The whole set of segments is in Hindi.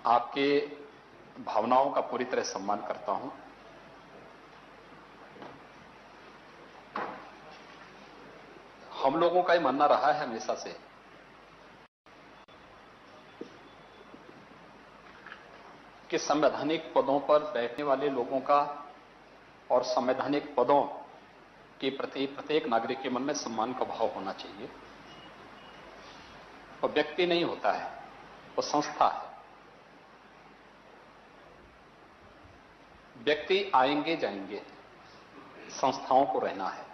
आपके भावनाओं का पूरी तरह सम्मान करता हूं। हम लोगों का ये मानना रहा है हमेशा से कि संवैधानिक पदों पर बैठने वाले लोगों का और संवैधानिक पदों के प्रति प्रत्येक नागरिक के मन में सम्मान का भाव होना चाहिए। वो व्यक्ति नहीं होता है, वो संस्था है। व्यक्ति आएंगे जाएंगे, संस्थाओं को रहना है।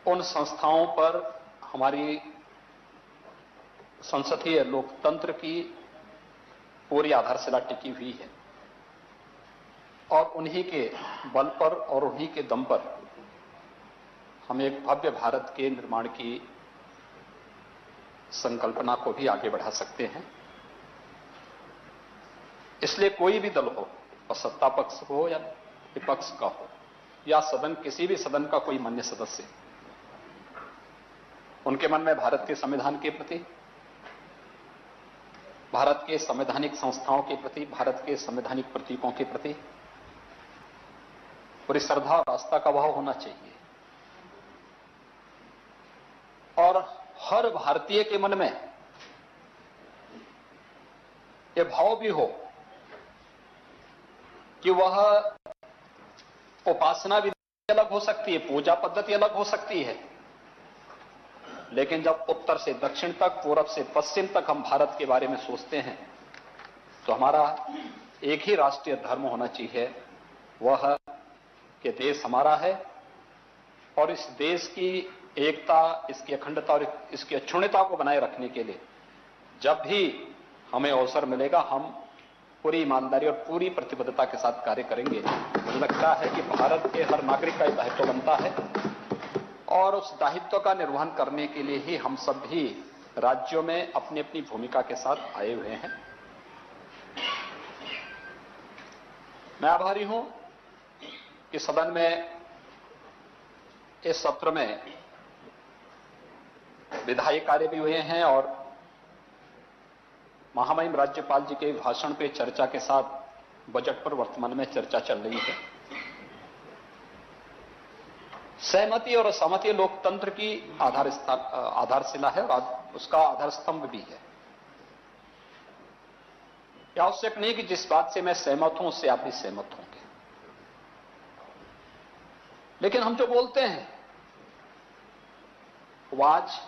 उन संस्थाओं पर हमारी संसदीय लोकतंत्र की पूरी आधारशिला टिकी हुई है और उन्हीं के बल पर और उन्हीं के दम पर हम एक भव्य भारत के निर्माण की संकल्पना को भी आगे बढ़ा सकते हैं। इसलिए कोई भी दल हो, और सत्ता पक्ष हो या विपक्ष का हो या सदन, किसी भी सदन का कोई मान्य सदस्य, उनके मन में भारत के संविधान के प्रति, भारत के संवैधानिक संस्थाओं के प्रति, भारत के संवैधानिक प्रतीकों के प्रति पूरी श्रद्धा और आस्था का भाव होना चाहिए। और हर भारतीय के मन में यह भाव भी हो कि वह उपासना विधि अलग हो सकती है, पूजा पद्धति अलग हो सकती है, लेकिन जब उत्तर से दक्षिण तक, पूरब से पश्चिम तक हम भारत के बारे में सोचते हैं तो हमारा एक ही राष्ट्रीय धर्म होना चाहिए, वह कि देश हमारा है और इस देश की एकता, इसकी अखंडता और इसकी अक्षुण्णता को बनाए रखने के लिए जब भी हमें अवसर मिलेगा हम पूरी ईमानदारी और पूरी प्रतिबद्धता के साथ कार्य करेंगे। मुझे लगता है कि भारत के हर नागरिक का दायित्व बनता है और उस दायित्व का निर्वहन करने के लिए ही हम सब भी राज्यों में अपनी अपनी भूमिका के साथ आए हुए हैं। मैं आभारी हूं कि सदन में इस सत्र में विधायी कार्य भी हुए हैं और महामहिम राज्यपाल जी के भाषण पे चर्चा के साथ बजट पर वर्तमान में चर्चा चल रही है। सहमति और असहमति लोकतंत्र की आधारशिला है और उसका आधार स्तंभ भी है। यह आवश्यक नहीं कि जिस बात से मैं सहमत हूं उससे आप भी सहमत होंगे, लेकिन हम जो बोलते हैं वो आज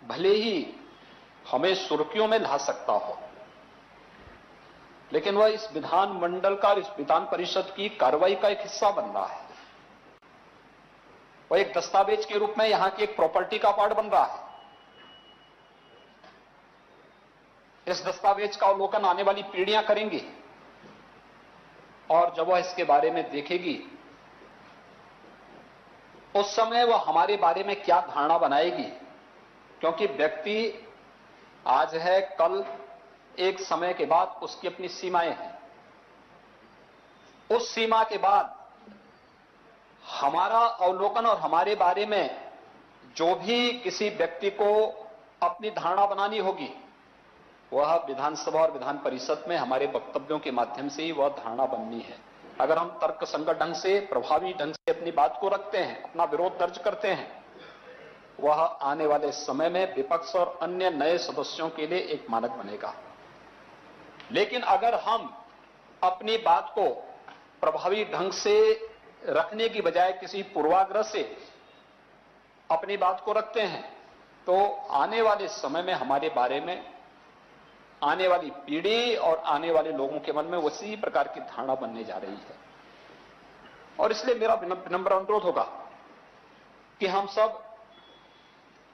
भले ही हमें सुर्खियों में ला सकता हो, लेकिन वह इस विधान मंडल का, इस विधान परिषद की कार्रवाई का एक हिस्सा बन रहा है। वह एक दस्तावेज के रूप में यहां की एक प्रॉपर्टी का पार्ट बन रहा है। इस दस्तावेज का अवलोकन आने वाली पीढ़ियां करेंगी और जब वह इसके बारे में देखेगी उस समय वह हमारे बारे में क्या धारणा बनाएगी, क्योंकि व्यक्ति आज है, कल एक समय के बाद उसकी अपनी सीमाएं हैं। उस सीमा के बाद हमारा अवलोकन और हमारे बारे में जो भी किसी व्यक्ति को अपनी धारणा बनानी होगी वह विधानसभा और विधान परिषद में हमारे वक्तव्यों के माध्यम से ही वह धारणा बननी है। अगर हम तर्कसंगत ढंग से, प्रभावी ढंग से अपनी बात को रखते हैं, अपना विरोध दर्ज करते हैं, वह आने वाले समय में विपक्ष और अन्य नए सदस्यों के लिए एक मानक बनेगा। लेकिन अगर हम अपनी बात को प्रभावी ढंग से रखने की बजाय किसी पूर्वाग्रह से अपनी बात को रखते हैं तो आने वाले समय में हमारे बारे में आने वाली पीढ़ी और आने वाले लोगों के मन में उसी प्रकार की धारणा बनने जा रही है। और इसलिए मेरा विनम्र अनुरोध होगा कि हम सब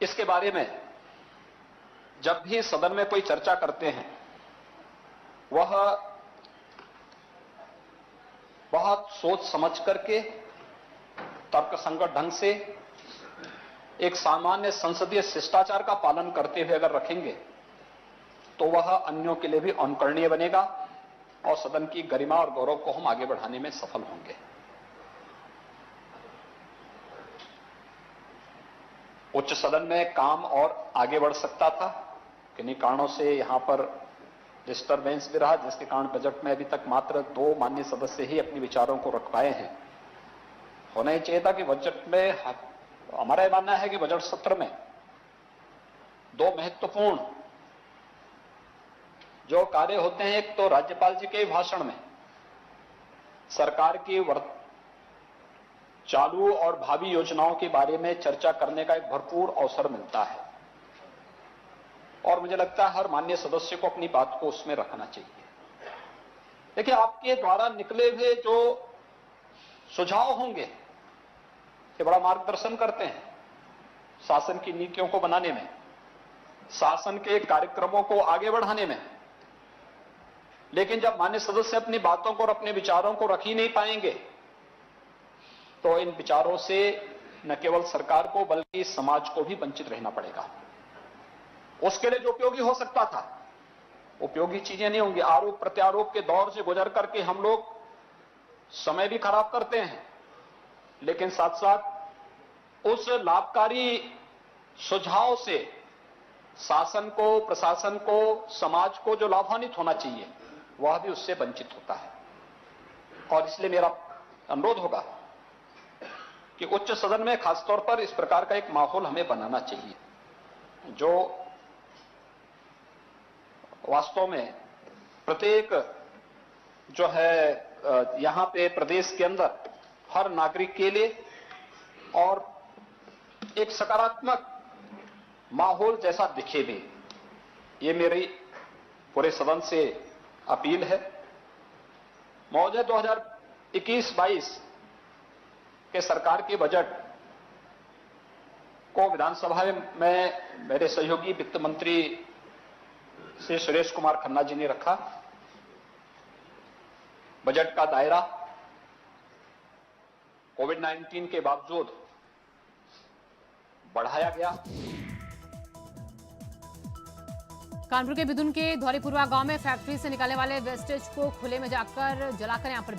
इसके बारे में जब भी सदन में कोई चर्चा करते हैं वह बहुत सोच समझ करके तर्कसंगत ढंग से एक सामान्य संसदीय शिष्टाचार का पालन करते हुए अगर रखेंगे तो वह अन्यों के लिए भी अनुकरणीय बनेगा और सदन की गरिमा और गौरव को हम आगे बढ़ाने में सफल होंगे। उच्च सदन में काम और आगे बढ़ सकता था, किन्हीं कारणों से यहां पर डिस्टर्बेंस भी रहा, जिसके कारण बजट में अभी तक मात्र 2 माननीय सदस्य ही अपने विचारों को रख पाए हैं। होना ही चाहिए था कि बजट में, हमारा यह मानना है कि बजट सत्र में 2 महत्वपूर्ण जो कार्य होते हैं, एक तो राज्यपाल जी के भाषण में सरकार की चालू और भावी योजनाओं के बारे में चर्चा करने का एक भरपूर अवसर मिलता है, और मुझे लगता है हर माननीय सदस्य को अपनी बात को उसमें रखना चाहिए। देखिए, आपके द्वारा निकले हुए जो सुझाव होंगे ये बड़ा मार्गदर्शन करते हैं शासन की नीतियों को बनाने में, शासन के कार्यक्रमों को आगे बढ़ाने में। लेकिन जब माननीय सदस्य अपनी बातों को और अपने विचारों को रख ही नहीं पाएंगे तो इन विचारों से न केवल सरकार को बल्कि समाज को भी वंचित रहना पड़ेगा। उसके लिए जो उपयोगी हो सकता था उपयोगी चीजें नहीं होंगी। आरोप प्रत्यारोप के दौर से गुजर करके हम लोग समय भी खराब करते हैं, लेकिन साथ साथ उस लाभकारी सुझाव से शासन को, प्रशासन को, समाज को जो लाभान्वित होना चाहिए वह भी उससे वंचित होता है। और इसलिए मेरा अनुरोध होगा कि उच्च सदन में खासतौर पर इस प्रकार का एक माहौल हमें बनाना चाहिए जो वास्तव में प्रत्येक जो है यहां पे प्रदेश के अंदर हर नागरिक के लिए और एक सकारात्मक माहौल जैसा दिखे भी। ये मेरी पूरे सदन से अपील है। महोदय, 2021-22 के सरकार के बजट को विधानसभा में मेरे सहयोगी वित्त मंत्री श्री सुरेश कुमार खन्ना जी ने रखा। बजट का दायरा कोविड-19 के बावजूद बढ़ाया गया। कानपुर के बिदुन के धौलीपुरवा गांव में फैक्ट्री से निकलने वाले वेस्टेज को खुले में जाकर जलाकर यहां पर